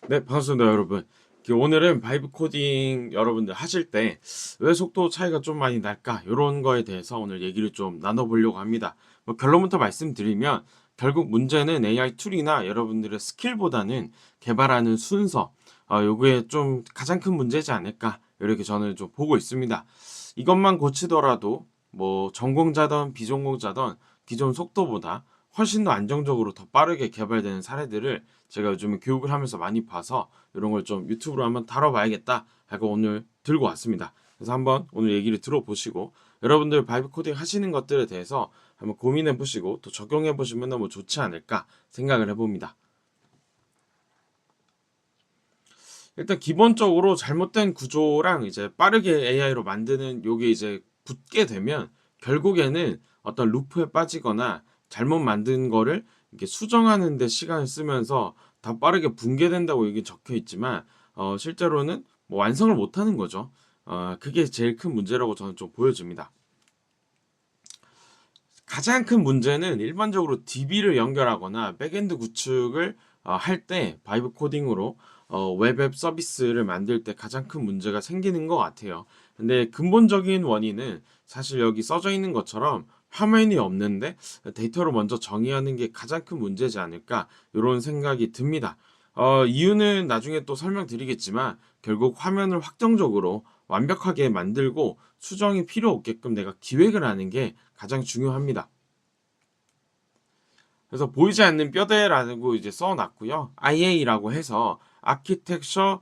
네, 반갑습니다, 여러분. 오늘은 바이브 코딩 여러분들 하실 때 왜 속도 차이가 좀 많이 날까? 이런 거에 대해서 오늘 얘기를 좀 나눠보려고 합니다. 뭐 결론부터 말씀드리면 결국 문제는 AI 툴이나 여러분들의 스킬보다는 개발하는 순서, 요게 좀 가장 큰 문제지 않을까? 이렇게 저는 좀 보고 있습니다. 이것만 고치더라도 뭐 전공자든 비전공자든 기존 속도보다 훨씬 더 안정적으로 더 빠르게 개발되는 사례들을 제가 요즘에 교육을 하면서 많이 봐서 이런 걸 좀 유튜브로 한번 다뤄봐야겠다 하고 오늘 들고 왔습니다. 그래서 한번 오늘 얘기를 들어보시고 여러분들 바이브 코딩 하시는 것들에 대해서 한번 고민해 보시고 또 적용해 보시면 너무 좋지 않을까 생각을 해봅니다. 일단 기본적으로 잘못된 구조랑 이제 빠르게 AI로 만드는 요게 이제 붙게 되면 결국에는 어떤 루프에 빠지거나 잘못 만든 거를 이렇게 수정하는 데 시간을 쓰면서 더 빠르게 붕괴된다고 여기 적혀 있지만 실제로는 뭐 완성을 못 하는 거죠. 그게 제일 큰 문제라고 저는 좀 보여집니다. 가장 큰 문제는 일반적으로 DB를 연결하거나 백엔드 구축을 할 때 바이브 코딩으로 웹앱 서비스를 만들 때 가장 큰 문제가 생기는 것 같아요. 근데 근본적인 원인은 사실 여기 써져 있는 것처럼 화면이 없는데 데이터를 먼저 정의하는 게 가장 큰 문제지 않을까 이런 생각이 듭니다. 이유는 나중에 또 설명드리겠지만 결국 화면을 확정적으로 완벽하게 만들고 수정이 필요 없게끔 내가 기획을 하는 게 가장 중요합니다. 그래서 보이지 않는 뼈대라고 이제 써놨고요. IA라고 해서 아키텍처,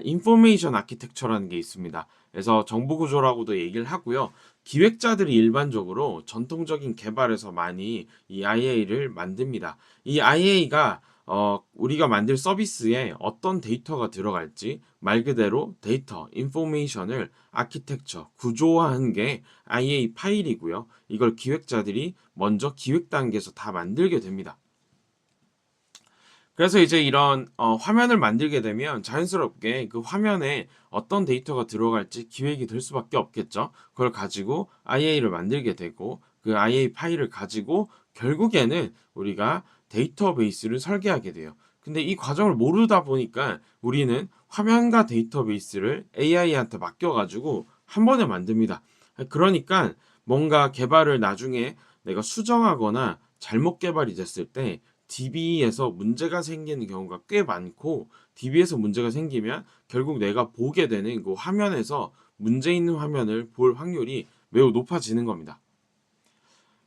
인포메이션 아키텍처라는 게 있습니다. 그래서 정보 구조라고도 얘기를 하고요. 기획자들이 일반적으로 전통적인 개발에서 많이 이 IA를 만듭니다. 이 IA가 우리가 만들 서비스에 어떤 데이터가 들어갈지 말 그대로 데이터, 인포메이션을 아키텍처, 구조화한 게 IA 파일이고요. 이걸 기획자들이 먼저 기획 단계에서 다 만들게 됩니다. 그래서 이제 이런 화면을 만들게 되면 자연스럽게 그 화면에 어떤 데이터가 들어갈지 기획이 될 수밖에 없겠죠. 그걸 가지고 IA를 만들게 되고 그 IA 파일을 가지고 결국에는 우리가 데이터베이스를 설계하게 돼요. 근데 이 과정을 모르다 보니까 우리는 화면과 데이터베이스를 AI한테 맡겨가지고 한 번에 만듭니다. 그러니까 뭔가 개발을 나중에 내가 수정하거나 잘못 개발이 됐을 때 DB에서 문제가 생기는 경우가 꽤 많고 DB에서 문제가 생기면 결국 내가 보게 되는 그 화면에서 문제 있는 화면을 볼 확률이 매우 높아지는 겁니다.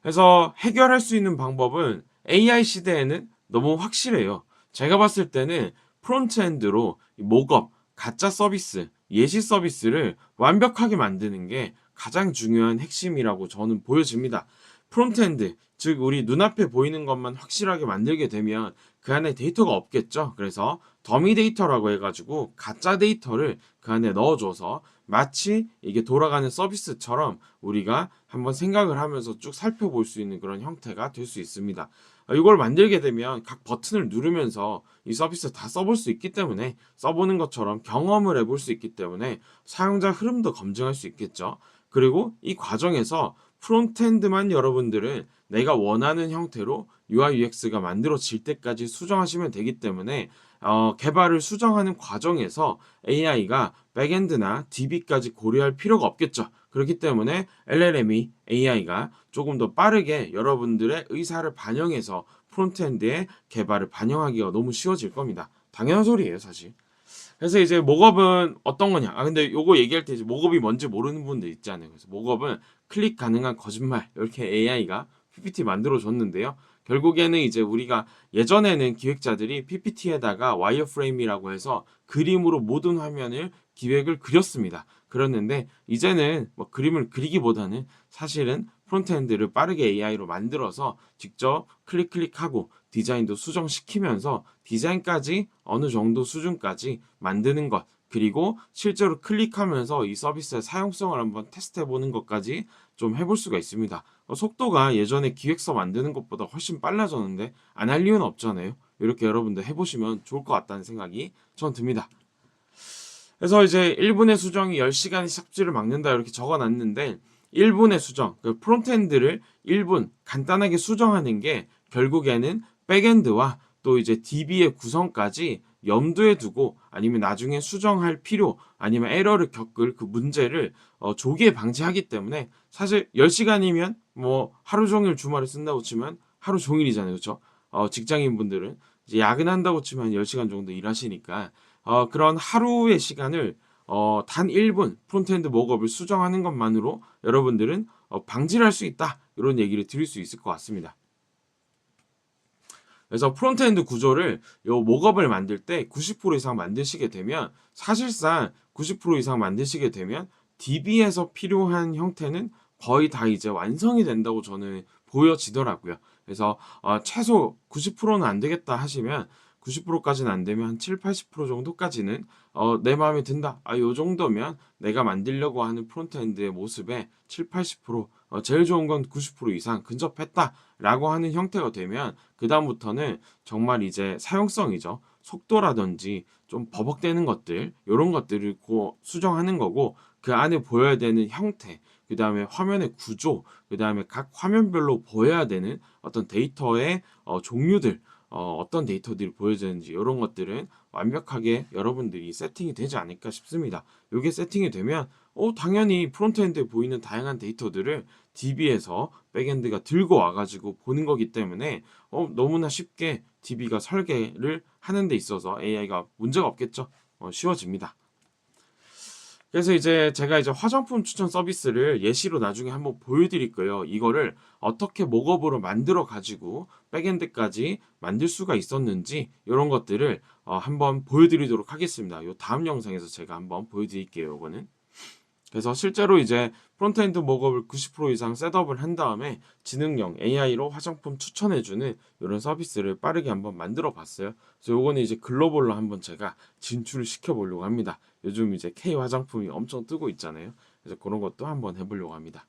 그래서 해결할 수 있는 방법은 AI 시대에는 너무 확실해요. 제가 봤을 때는 프론트엔드로 목업, 가짜 서비스, 예시 서비스를 완벽하게 만드는 게 가장 중요한 핵심이라고 저는 보여집니다. 프론트엔드, 즉 우리 눈앞에 보이는 것만 확실하게 만들게 되면 그 안에 데이터가 없겠죠. 그래서 더미 데이터라고 해가지고 가짜 데이터를 그 안에 넣어줘서 마치 이게 돌아가는 서비스처럼 우리가 한번 생각을 하면서 쭉 살펴볼 수 있는 그런 형태가 될 수 있습니다. 이걸 만들게 되면 각 버튼을 누르면서 이 서비스 다 써볼 수 있기 때문에 써보는 것처럼 경험을 해볼 수 있기 때문에 사용자 흐름도 검증할 수 있겠죠. 그리고 이 과정에서 프론트엔드만 여러분들은 내가 원하는 형태로 UI UX가 만들어질 때까지 수정하시면 되기 때문에 개발을 수정하는 과정에서 AI가 백엔드나 DB까지 고려할 필요가 없겠죠. 그렇기 때문에 LLM이 AI가 조금 더 빠르게 여러분들의 의사를 반영해서 프론트엔드의 개발을 반영하기가 너무 쉬워질 겁니다. 당연한 소리예요, 사실. 그래서 이제 목업은 어떤 거냐? 근데 요거 얘기할 때 이제 목업이 뭔지 모르는 분들 있잖아요. 그래서 목업은 클릭 가능한 거짓말 이렇게 AI가 PPT 만들어 줬는데요. 결국에는 이제 우리가 예전에는 기획자들이 PPT에다가 와이어프레임이라고 해서 그림으로 모든 화면을 기획을 그렸습니다. 그렸는데 이제는 뭐 그림을 그리기보다는 사실은 프론트엔드를 빠르게 AI로 만들어서 직접 클릭하고 디자인도 수정시키면서 디자인까지 어느 정도 수준까지 만드는 것 그리고 실제로 클릭하면서 이 서비스의 사용성을 한번 테스트해 보는 것까지 좀 해볼 수가 있습니다. 속도가 예전에 기획서 만드는 것보다 훨씬 빨라졌는데 안 할 이유는 없잖아요. 이렇게 여러분들 해보시면 좋을 것 같다는 생각이 전 듭니다. 그래서 이제 1분의 수정이 10시간의 삭제를 막는다 이렇게 적어놨는데 1분의 수정, 그 프론트엔드를 1분 간단하게 수정하는 게 결국에는 백엔드와 또 이제 DB의 구성까지 염두에 두고 아니면 나중에 수정할 필요 아니면 에러를 겪을 그 문제를 조기에 방지하기 때문에 사실 10시간이면 뭐 하루 종일 주말에 쓴다고 치면 하루 종일이잖아요. 그렇죠? 직장인분들은 이제 야근한다고 치면 10시간 정도 일하시니까 그런 하루의 시간을 단 1분 프론트엔드 목업을 수정하는 것만으로 여러분들은 방지를 할 수 있다. 이런 얘기를 드릴 수 있을 것 같습니다. 그래서 프론트엔드 구조를 요 목업을 만들 때 90% 이상 만드시게 되면 사실상 90% 이상 만드시게 되면 DB에서 필요한 형태는 거의 다 이제 완성이 된다고 저는 보여지더라고요. 그래서 최소 90%는 안 되겠다 하시면 90%까지는 안 되면 한 7, 80% 정도까지는 내 마음에 든다. 요 정도면 내가 만들려고 하는 프론트엔드의 모습에 7, 80% 제일 좋은 건 90% 이상 근접했다라고 하는 형태가 되면 그다음부터는 정말 이제 사용성이죠. 속도라든지 좀 버벅대는 것들, 요런 것들을 수정하는 거고 그 안에 보여야 되는 형태, 그다음에 화면의 구조, 그다음에 각 화면별로 보여야 되는 어떤 데이터의 종류들, 어떤 데이터들이 보여지는지 요런 것들은 완벽하게 여러분들이 세팅이 되지 않을까 싶습니다. 요게 세팅이 되면 당연히 프론트엔드에 보이는 다양한 데이터들을 DB에서 백엔드가 들고 와가지고 보는 거기 때문에 너무나 쉽게 DB가 설계를 하는 데 있어서 AI가 문제가 없겠죠. 쉬워집니다. 그래서 이제 제가 이제 화장품 추천 서비스를 예시로 나중에 한번 보여드릴 거예요. 이거를 어떻게 목업으로 만들어 가지고 백엔드까지 만들 수가 있었는지 이런 것들을 한번 보여드리도록 하겠습니다. 요 다음 영상에서 제가 한번 보여드릴게요. 이거는. 그래서 실제로 이제 프론트엔드 목업을 90% 이상 셋업을 한 다음에 지능형 AI로 화장품 추천해주는 이런 서비스를 빠르게 한번 만들어 봤어요. 그래서 요거는 이제 글로벌로 한번 제가 진출을 시켜보려고 합니다. 요즘 이제 K 화장품이 엄청 뜨고 있잖아요. 그래서 그런 것도 한번 해보려고 합니다.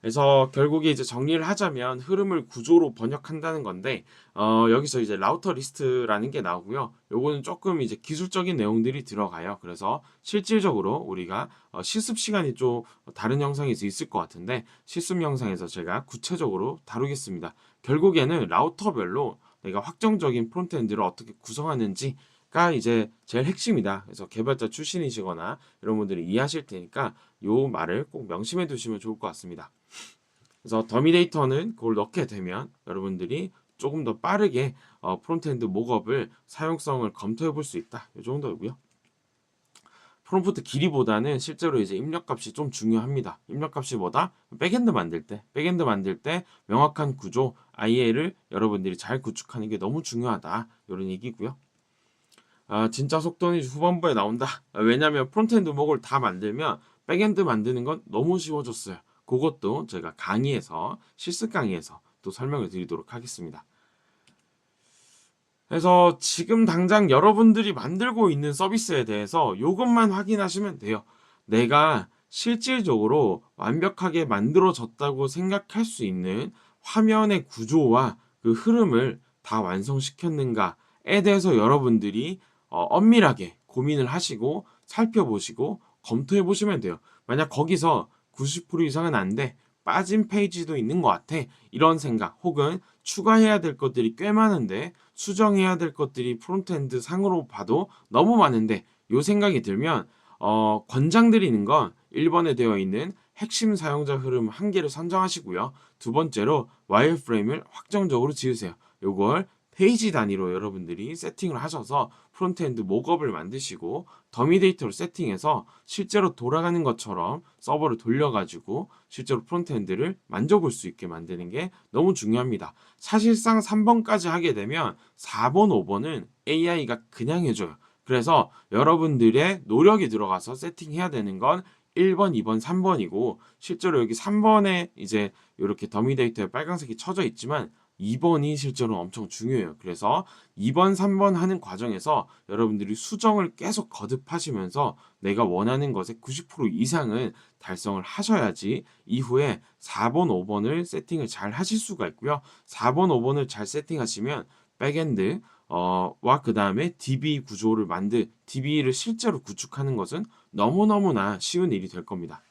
그래서 결국에 이제 정리를 하자면 흐름을 구조로 번역한다는 건데 여기서 이제 라우터 리스트라는 게 나오고요. 요거는 조금 이제 기술적인 내용들이 들어가요. 그래서 실질적으로 우리가 실습 시간이 좀 다른 영상에서 있을 것 같은데 실습 영상에서 제가 구체적으로 다루겠습니다. 결국에는 라우터별로 내가 확정적인 프론트엔드를 어떻게 구성하는지가 이제 제일 핵심이다. 그래서 개발자 출신이시거나 이런 분들이 이해하실 테니까 요 말을 꼭 명심해 두시면 좋을 것 같습니다. 그래서 더미 데이터는 그걸 넣게 되면 여러분들이 조금 더 빠르게 프론트엔드 목업을 사용성을 검토해 볼 수 있다. 이 정도고요. 프롬프트 길이보다는 실제로 이제 입력값이 좀 중요합니다. 입력값이 뭐다? 백엔드 만들 때 명확한 구조, IA를 여러분들이 잘 구축하는 게 너무 중요하다. 이런 얘기고요. 진짜 속도는 후반부에 나온다. 왜냐면 프론트엔드 목을 다 만들면 백엔드 만드는 건 너무 쉬워졌어요. 그것도 제가 강의에서 실습 강의에서 또 설명을 드리도록 하겠습니다. 그래서 지금 당장 여러분들이 만들고 있는 서비스에 대해서 이것만 확인하시면 돼요. 내가 실질적으로 완벽하게 만들어졌다고 생각할 수 있는 화면의 구조와 그 흐름을 다 완성시켰는가에 대해서 여러분들이 엄밀하게 고민을 하시고 살펴보시고 검토해 보시면 돼요. 만약 거기서 90% 이상은 안 돼. 빠진 페이지도 있는 것 같아. 이런 생각 혹은 추가해야 될 것들이 꽤 많은데 수정해야 될 것들이 프론트엔드 상으로 봐도 너무 많은데 요 생각이 들면 권장드리는 건 1번에 되어 있는 핵심 사용자 흐름 한 개를 선정하시고요. 두 번째로 와이어프레임을 확정적으로 지으세요. 요걸 페이지 단위로 여러분들이 세팅을 하셔서 프론트엔드 목업을 만드시고 더미 데이터를 세팅해서 실제로 돌아가는 것처럼 서버를 돌려가지고 실제로 프론트엔드를 만져볼 수 있게 만드는 게 너무 중요합니다. 사실상 3번까지 하게 되면 4번, 5번은 AI가 그냥 해줘요. 그래서 여러분들의 노력이 들어가서 세팅해야 되는 건 1번, 2번, 3번이고 실제로 여기 3번에 이제 이렇게 더미 데이터에 빨간색이 쳐져 있지만 2번이 실제로 엄청 중요해요. 그래서 2번, 3번 하는 과정에서 여러분들이 수정을 계속 거듭하시면서 내가 원하는 것의 90% 이상은 달성을 하셔야지 이후에 4번, 5번을 세팅을 잘 하실 수가 있고요. 4번, 5번을 잘 세팅하시면 백엔드 와 그 다음에 DB 구조를 DB를 실제로 구축하는 것은 너무너무나 쉬운 일이 될 겁니다.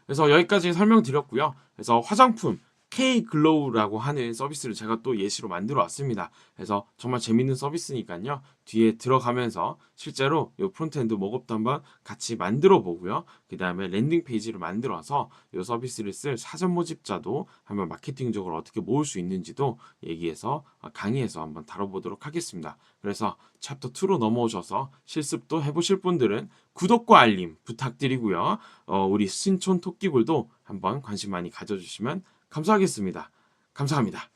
그래서 여기까지 설명드렸고요. 그래서 화장품 K글로우라고 하는 서비스를 제가 또 예시로 만들어 왔습니다. 그래서 정말 재밌는 서비스니까요. 뒤에 들어가면서 실제로 이 프론트엔드 목업도 한번 같이 만들어 보고요. 그 다음에 랜딩 페이지를 만들어서 이 서비스를 쓸 사전 모집자도 한번 마케팅적으로 어떻게 모을 수 있는지도 얘기해서 강의에서 한번 다뤄보도록 하겠습니다. 그래서 챕터 2로 넘어오셔서 실습도 해보실 분들은 구독과 알림 부탁드리고요. 우리 신촌 토끼굴도 한번 관심 많이 가져주시면 감사하겠습니다. 감사합니다.